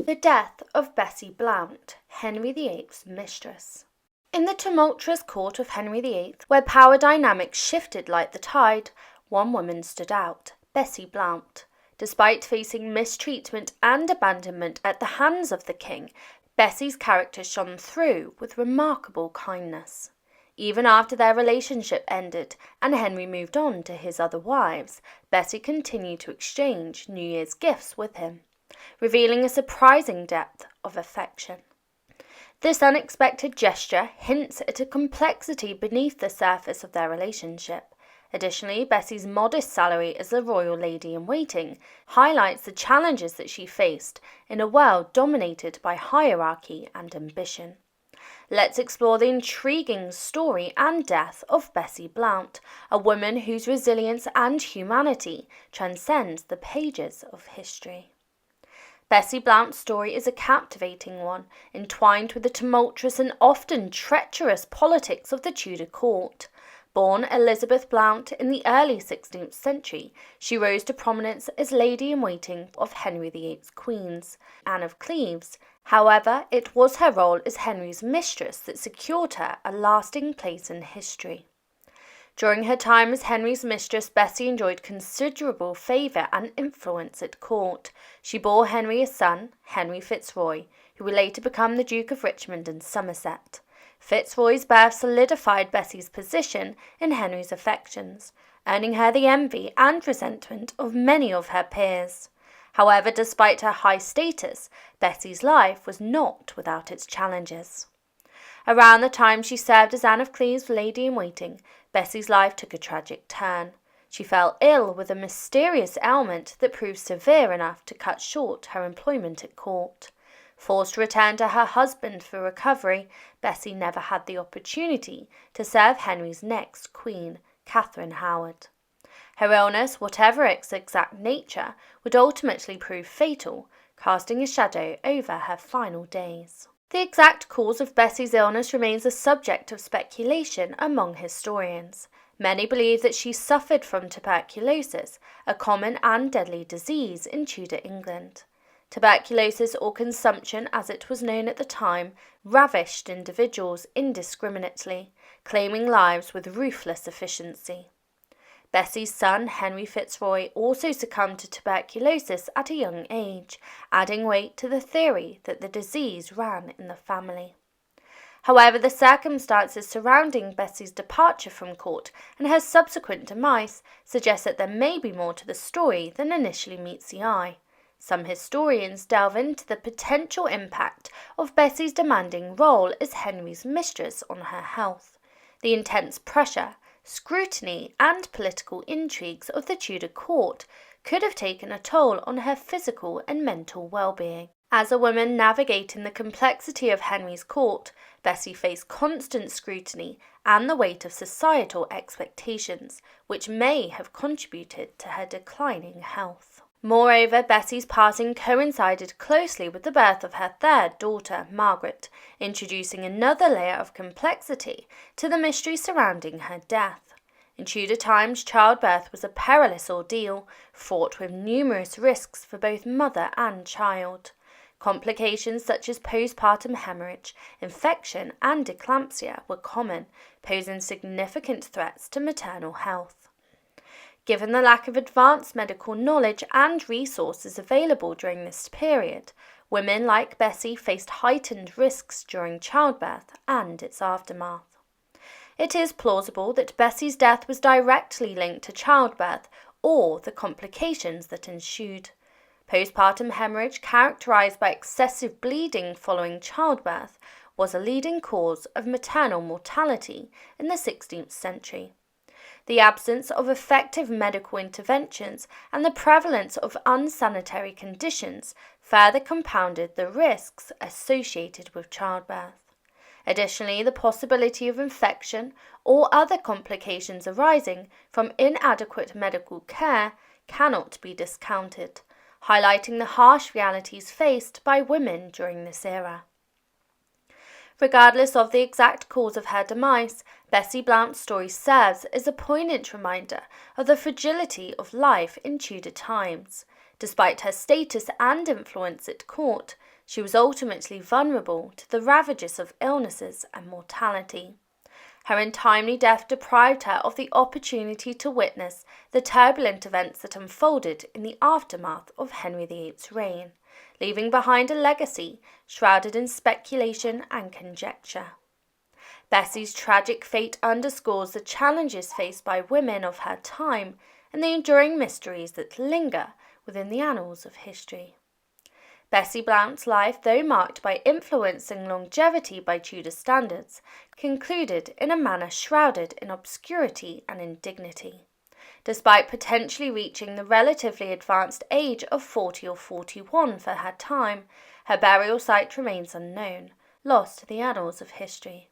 The death of Bessie Blount, Henry VIII's mistress. In the tumultuous court of Henry VIII, where power dynamics shifted like the tide, one woman stood out, Bessie Blount. Despite facing mistreatment and abandonment at the hands of the king, Bessie's character shone through with remarkable kindness. Even after their relationship ended and Henry moved on to his other wives, Bessie continued to exchange New Year's gifts with him, revealing a surprising depth of affection. This unexpected gesture hints at a complexity beneath the surface of their relationship. Additionally, Bessie's modest salary as a royal lady-in-waiting highlights the challenges that she faced in a world dominated by hierarchy and ambition. Let's explore the intriguing story and death of Bessie Blount, a woman whose resilience and humanity transcends the pages of history. Bessie Blount's story is a captivating one, entwined with the tumultuous and often treacherous politics of the Tudor court. Born Elizabeth Blount in the early 16th century, she rose to prominence as lady-in-waiting of Henry VIII's queens, Anne of Cleves. However, it was her role as Henry's mistress that secured her a lasting place in history. During her time as Henry's mistress, Bessie enjoyed considerable favour and influence at court. She bore Henry a son, Henry Fitzroy, who would later become the Duke of Richmond and Somerset. Fitzroy's birth solidified Bessie's position in Henry's affections, earning her the envy and resentment of many of her peers. However, despite her high status, Bessie's life was not without its challenges. Around the time she served as Anne of Cleves' lady-in-waiting, Bessie's life took a tragic turn. She fell ill with a mysterious ailment that proved severe enough to cut short her employment at court. Forced to return to her husband for recovery, Bessie never had the opportunity to serve Henry's next queen, Catherine Howard. Her illness, whatever its exact nature, would ultimately prove fatal, casting a shadow over her final days. The exact cause of Bessie's illness remains a subject of speculation among historians. Many believe that she suffered from tuberculosis, a common and deadly disease in Tudor England. Tuberculosis, or consumption as it was known at the time, ravished individuals indiscriminately, claiming lives with ruthless efficiency. Bessie's son, Henry Fitzroy, also succumbed to tuberculosis at a young age, adding weight to the theory that the disease ran in the family. However, the circumstances surrounding Bessie's departure from court and her subsequent demise suggest that there may be more to the story than initially meets the eye. Some historians delve into the potential impact of Bessie's demanding role as Henry's mistress on her health. The intense pressure, scrutiny, and political intrigues of the Tudor court could have taken a toll on her physical and mental well-being. As a woman navigating the complexity of Henry's court, Bessie faced constant scrutiny and the weight of societal expectations, which may have contributed to her declining health. Moreover, Bessie's passing coincided closely with the birth of her third daughter, Margaret, introducing another layer of complexity to the mystery surrounding her death. In Tudor times, childbirth was a perilous ordeal, fraught with numerous risks for both mother and child. Complications such as postpartum hemorrhage, infection, and eclampsia were common, posing significant threats to maternal health. Given the lack of advanced medical knowledge and resources available during this period, women like Bessie faced heightened risks during childbirth and its aftermath. It is plausible that Bessie's death was directly linked to childbirth or the complications that ensued. Postpartum hemorrhage, characterized by excessive bleeding following childbirth, was a leading cause of maternal mortality in the 16th century. The absence of effective medical interventions and the prevalence of unsanitary conditions further compounded the risks associated with childbirth. Additionally, the possibility of infection or other complications arising from inadequate medical care cannot be discounted, highlighting the harsh realities faced by women during this era. Regardless of the exact cause of her demise, Bessie Blount's story serves as a poignant reminder of the fragility of life in Tudor times. Despite her status and influence at court, She was ultimately vulnerable to the ravages of illnesses and mortality. Her untimely death deprived her of the opportunity to witness the turbulent events that unfolded in the aftermath of Henry VIII's reign, leaving behind a legacy shrouded in speculation and conjecture. Bessie's tragic fate underscores the challenges faced by women of her time and the enduring mysteries that linger within the annals of history. Bessie Blount's life, though marked by influence and longevity by Tudor standards, concluded in a manner shrouded in obscurity and indignity. Despite potentially reaching the relatively advanced age of 40 or 41 for her time, her burial site remains unknown, lost to the annals of history.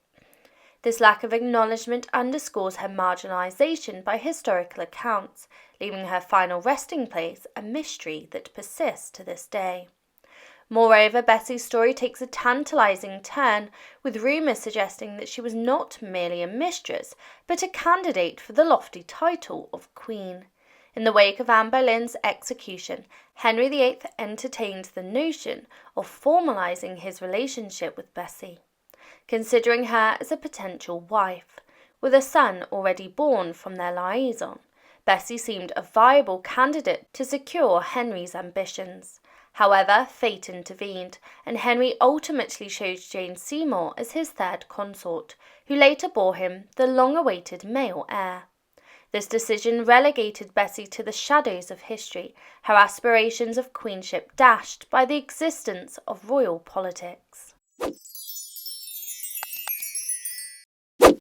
This lack of acknowledgement underscores her marginalisation by historical accounts, leaving her final resting place a mystery that persists to this day. Moreover, Bessie's story takes a tantalising turn, with rumours suggesting that she was not merely a mistress, but a candidate for the lofty title of Queen. In the wake of Anne Boleyn's execution, Henry VIII entertained the notion of formalising his relationship with Bessie, considering her as a potential wife. With a son already born from their liaison, Bessie seemed a viable candidate to secure Henry's ambitions. However, fate intervened, and Henry ultimately chose Jane Seymour as his third consort, who later bore him the long-awaited male heir. This decision relegated Bessie to the shadows of history, her aspirations of queenship dashed by the existence of royal politics.